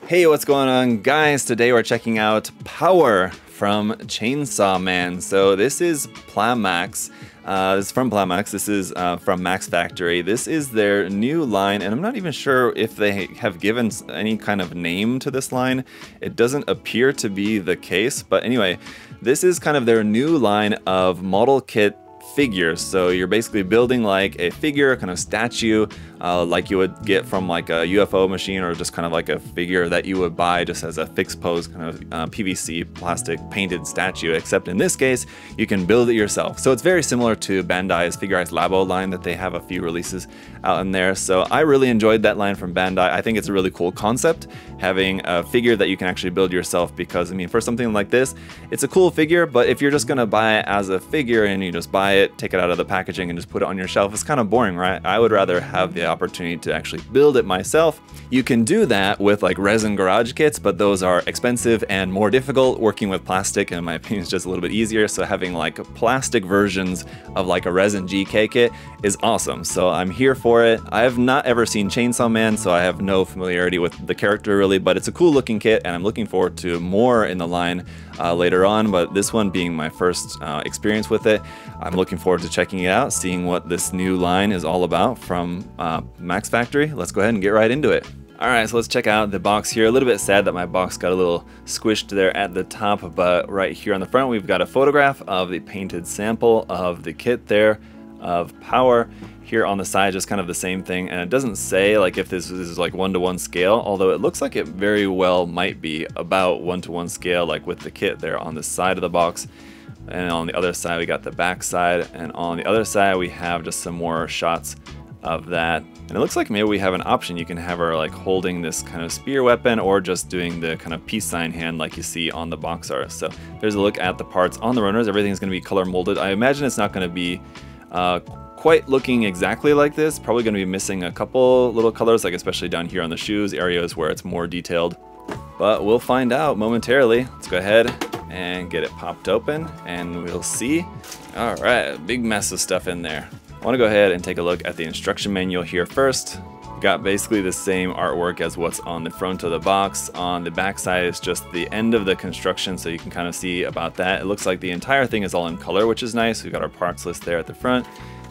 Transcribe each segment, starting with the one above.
Hey, what's going on, guys? Today we're checking out Power from Chainsaw Man. So this is Plamax. This is from Plamax. This is from Max Factory. This is their new line, and I'm not even sure if they have given any kind of name to this line. It doesn't appear to be the case, but anyway, this is kind of their new line of model kit figures. So you're basically building like a figure, kind of statue, like you would get from like a UFO machine, or just kind of like a figure that you would buy just as a fixed pose kind of PVC plastic painted statue, except in this case you can build it yourself. So it's very similar to Bandai's Figurize Labo line that they have a few releases out in there. So I really enjoyed that line from Bandai. I think it's a really cool concept, having a figure that you can actually build yourself, because I mean, for something like this, it's a cool figure, but if you're just gonna buy it as a figure and you just buy it, take it out of the packaging and just put it on your shelf, it's kind of boring, right? I would rather have the opportunity to actually build it myself. You can do that with like resin garage kits, but those are expensive and more difficult. Working with plastic, in my opinion, is just a little bit easier. So having like plastic versions of like a resin GK kit is awesome. So I'm here for it. I have not ever seen Chainsaw Man, so I have no familiarity with the character really, but it's a cool looking kit and I'm looking forward to more in the line later on. But this one being my first experience with it, I'm looking forward to checking it out, seeing what this new line is all about from Max Factory. Let's go ahead and get right into it. Alright, so let's check out the box here. A little bit sad that my box got a little squished there at the top, but right here on the front we've got a photograph of the painted sample of the kit there of Power. Here on the side, just kind of the same thing, and it doesn't say like if this is like 1-to-1 scale, although it looks like it very well might be about 1-to-1 scale, like with the kit there on the side of the box. And on the other side we got the back side, and on the other side we have just some more shots of that. And it looks like maybe we have an option. You can have her like holding this kind of spear weapon, or just doing the kind of peace sign hand like you see on the box art. So there's a look at the parts on the runners. Everything's going to be color molded. I imagine it's not going to be quite looking exactly like this. Probably going to be missing a couple little colors, like especially down here on the shoes areas where it's more detailed. But we'll find out momentarily. Let's go ahead and get it popped open and we'll see. All right, a big mess of stuff in there. I want to go ahead and take a look at the instruction manual here first. We got basically the same artwork as what's on the front of the box. On the back side is just the end of the construction, so you can kind of see about that. It looks like the entire thing is all in color, which is nice. We've got our parts list there at the front.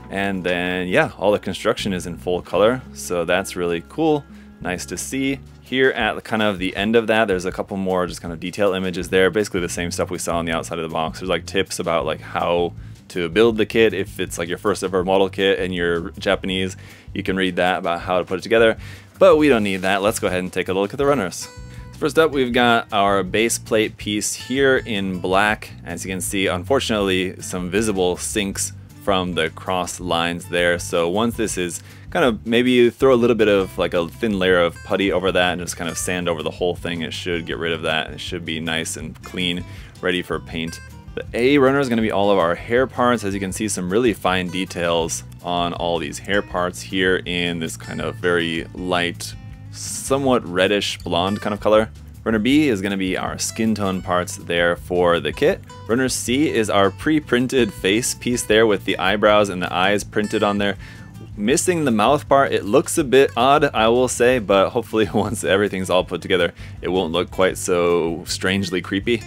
And then, yeah, all the construction is in full color, so that's really cool. Nice to see. Here at kind of the end of that, there's a couple more just kind of detail images there. Basically the same stuff we saw on the outside of the box. There's like tips about like how to build the kit. If it's like your first ever model kit and you're Japanese, you can read that about how to put it together. But we don't need that. Let's go ahead and take a look at the runners. First up, we've got our base plate piece here in black. As you can see, unfortunately, some visible sinks from the cross lines there. So once this is kind of, maybe you throw a little bit of like a thin layer of putty over that and just kind of sand over the whole thing, it should get rid of that. It should be nice and clean, ready for paint. The A runner is going to be all of our hair parts. As you can see, some really fine details on all these hair parts here in this kind of very light, somewhat reddish blonde kind of color. Runner B is going to be our skin tone parts there for the kit. Runner C is our pre-printed face piece there with the eyebrows and the eyes printed on there. Missing the mouth part, it looks a bit odd, I will say, but hopefully once everything's all put together, it won't look quite so strangely creepy.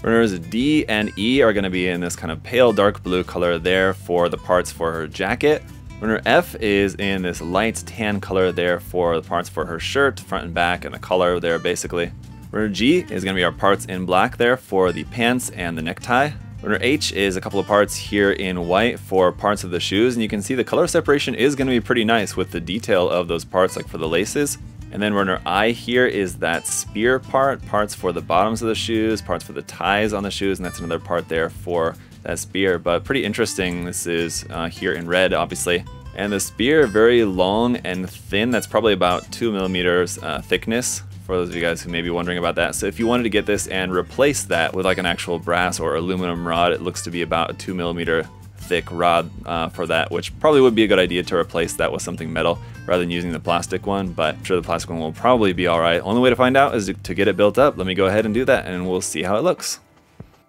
Runners D and E are going to be in this kind of pale dark blue color there for the parts for her jacket. Runner F is in this light tan color there for the parts for her shirt, front and back, and the collar there basically. Runner G is going to be our parts in black there for the pants and the necktie. Runner H is a couple of parts here in white for parts of the shoes, and you can see the color separation is going to be pretty nice with the detail of those parts, like for the laces. And then runner I here is that spear part, parts for the bottoms of the shoes, parts for the ties on the shoes, and that's another part there for that spear. But pretty interesting. This is here in red, obviously. And the spear, very long and thin. That's probably about 2 millimeters thickness, for those of you guys who may be wondering about that. So if you wanted to get this and replace that with like an actual brass or aluminum rod, it looks to be about a 2 millimeter thick rod for that, which probably would be a good idea to replace that with something metal rather than using the plastic one, but I'm sure the plastic one will probably be alright. Only way to find out is to get it built up. Let me go ahead and do that and we'll see how it looks.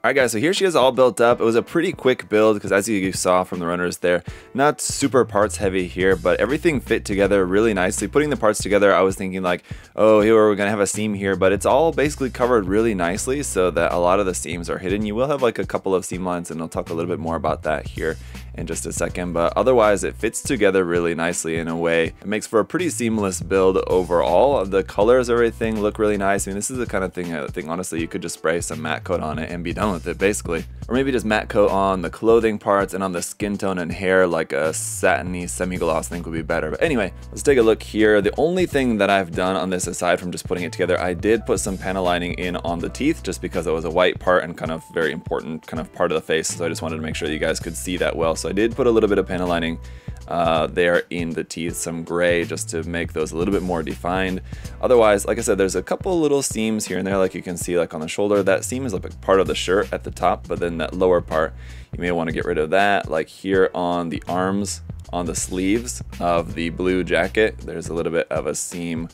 Alright guys, so here she is all built up. It was a pretty quick build because as you saw from the runners there, not super parts heavy here, but everything fit together really nicely. Putting the parts together, I was thinking like, oh, here we're going to have a seam here, but it's all basically covered really nicely so that a lot of the seams are hidden. You will have like a couple of seam lines, and I'll talk a little bit more about that here in just a second, but otherwise it fits together really nicely in a way. It makes for a pretty seamless build overall. The colors, everything look really nice. I mean, this is the kind of thing I think honestly you could just spray some matte coat on it and be done with it basically. Or maybe just matte coat on the clothing parts and on the skin tone and hair, like a satiny semi-gloss I think would be better. But anyway, let's take a look here. The only thing that I've done on this, aside from just putting it together, I did put some panel lining in on the teeth just because it was a white part and kind of very important kind of part of the face. So I just wanted to make sure that you guys could see that well. So I did put a little bit of panel lining there in the teeth, some gray just to make those a little bit more defined. Otherwise, like I said, there's a couple little seams here and there, like you can see, like on the shoulder. That seam is like part of the shirt at the top, but then that lower part, you may want to get rid of that. Like here on the arms, on the sleeves of the blue jacket, there's a little bit of a seam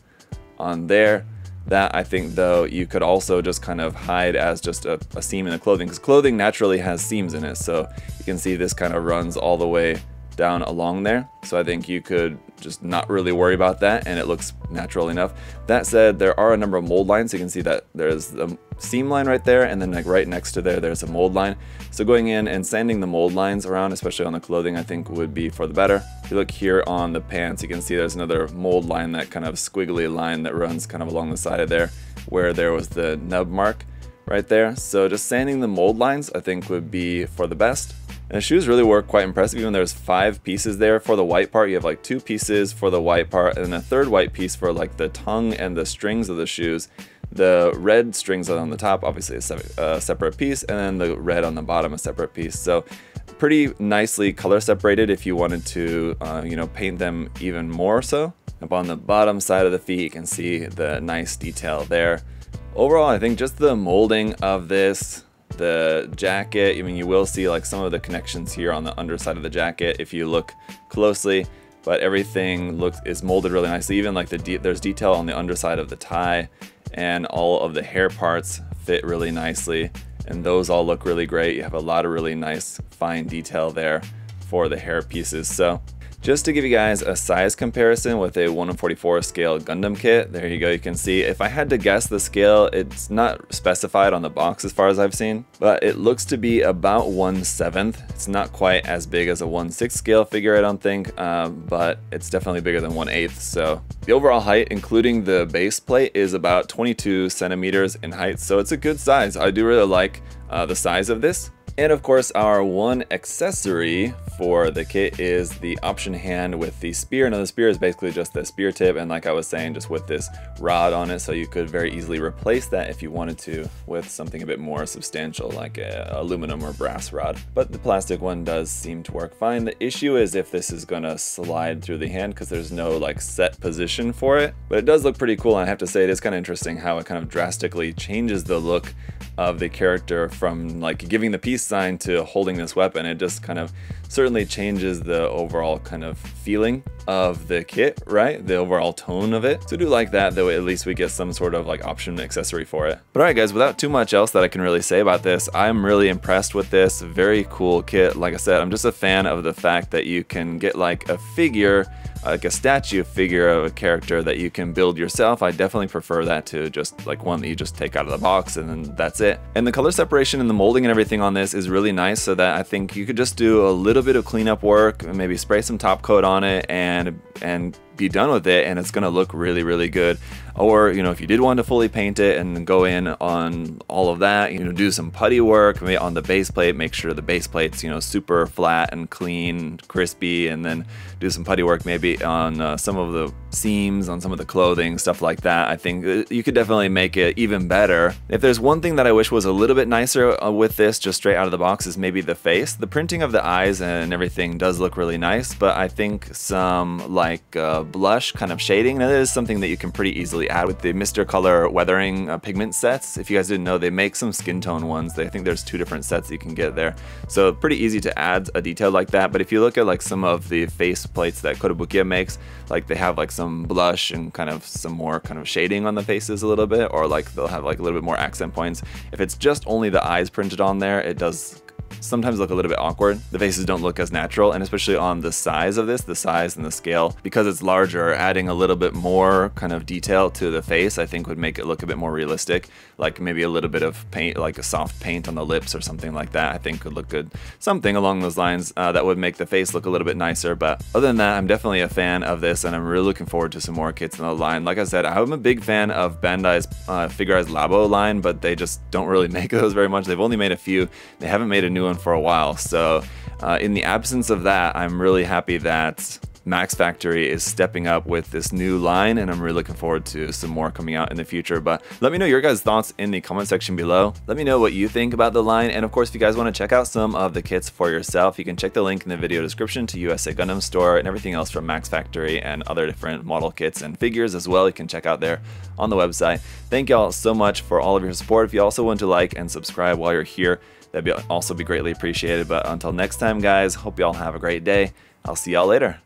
on there. That I think though you could also just kind of hide as just a seam in the clothing, because clothing naturally has seams in it. So you can see this kind of runs all the way down along there. So I think you could just not really worry about that and it looks natural enough. That said, there are a number of mold lines. So you can see that there's a seam line right there, and then like right next to there's a mold line. So going in and sanding the mold lines around, especially on the clothing, I think would be for the better. If you look here on the pants, you can see there's another mold line, that kind of squiggly line that runs kind of along the side of there where there was the nub mark right there. So just sanding the mold lines I think would be for the best. And the shoes really work quite impressive. Even there's 5 pieces there for the white part. You have like 2 pieces for the white part and then a third white piece for like the tongue and the strings of the shoes. The red strings on the top, obviously a separate piece, and then the red on the bottom, a separate piece. So pretty nicely color separated if you wanted to, you know, paint them even more so. Up on the bottom side of the feet, you can see the nice detail there. Overall, I think just the molding of this, the jacket, I mean, you will see like some of the connections here on the underside of the jacket if you look closely, but everything is molded really nicely. Even like there's detail on the underside of the tie, and all of the hair parts fit really nicely, and those all look really great. You have a lot of really nice fine detail there for the hair pieces. So just to give you guys a size comparison with a 1/44 scale Gundam kit, there you go, you can see. If I had to guess the scale, it's not specified on the box as far as I've seen, but it looks to be about 1/7. It's not quite as big as a 1/6 scale figure, I don't think, but it's definitely bigger than 1/8. So the overall height, including the base plate, is about 22 centimeters in height, so it's a good size. I do really like the size of this. And of course, our one accessory for the kit is the option hand with the spear. Now the spear is basically just the spear tip, and like I was saying, just with this rod on it, so you could very easily replace that if you wanted to with something a bit more substantial like a aluminum or brass rod. But the plastic one does seem to work fine. The issue is if this is gonna slide through the hand, because there's no like set position for it. But it does look pretty cool, and I have to say it is kind of interesting how it kind of drastically changes the look of the character from like giving the peace sign to holding this weapon. It just kind of certainly changes the overall kind of feeling of the kit, right? The overall tone of it. So I do like that, though at least we get some sort of like option accessory for it. But alright guys, without too much else that I can really say about this, I'm really impressed with this. Very cool kit. Like I said, I'm just a fan of the fact that you can get like a figure, like a statue figure of a character that you can build yourself. I definitely prefer that to just like one that you just take out of the box and then that's it. And the color separation and the molding and everything on this is really nice, so that I think you could just do a little bit of cleanup work and maybe spray some top coat on it and be done with it, and it's gonna look really, really good. Or, you know, if you did want to fully paint it and go in on all of that, you know, do some putty work maybe on the base plate, make sure the base plate's, you know, super flat and clean, crispy, and then do some putty work maybe on some of the seams, on some of the clothing, stuff like that. I think you could definitely make it even better. If there's one thing that I wish was a little bit nicer with this, just straight out of the box, is maybe the face. The printing of the eyes and everything does look really nice, but I think some like blush kind of shading. Now, that is something that you can pretty easily add with the Mr. Color weathering pigment sets. If you guys didn't know, they make some skin tone ones. I think there's 2 different sets that you can get there. So pretty easy to add a detail like that. But if you look at like some of the face plates that Kotobukiya makes, like they have like some blush and kind of some more kind of shading on the faces a little bit, or like they'll have like a little bit more accent points. If it's just only the eyes printed on there, it does sometimes look a little bit awkward. The faces don't look as natural, and especially on the size of this, the size and the scale, because it's larger, adding a little bit more kind of detail to the face I think would make it look a bit more realistic. Like maybe a little bit of paint, like a soft paint on the lips or something like that, I think could look good. Something along those lines that would make the face look a little bit nicer. But other than that, I'm definitely a fan of this, and I'm really looking forward to some more kits in the line. Like I said, I'm a big fan of Bandai's Figuarts Labo line, but they just don't really make those very much. They've only made a few. They haven't made a new one for a while. So in the absence of that, I'm really happy that Max Factory is stepping up with this new line, and I'm really looking forward to some more coming out in the future. But let me know your guys' thoughts in the comment section below. Let me know what you think about the line, and of course, if you guys want to check out some of the kits for yourself, you can check the link in the video description to USA Gundam Store and everything else from Max Factory and other different model kits and figures as well. You can check out there on the website. Thank y'all so much for all of your support. If you also want to like and subscribe while you're here, that'd also be greatly appreciated. But until next time, guys, hope y'all have a great day. I'll see y'all later.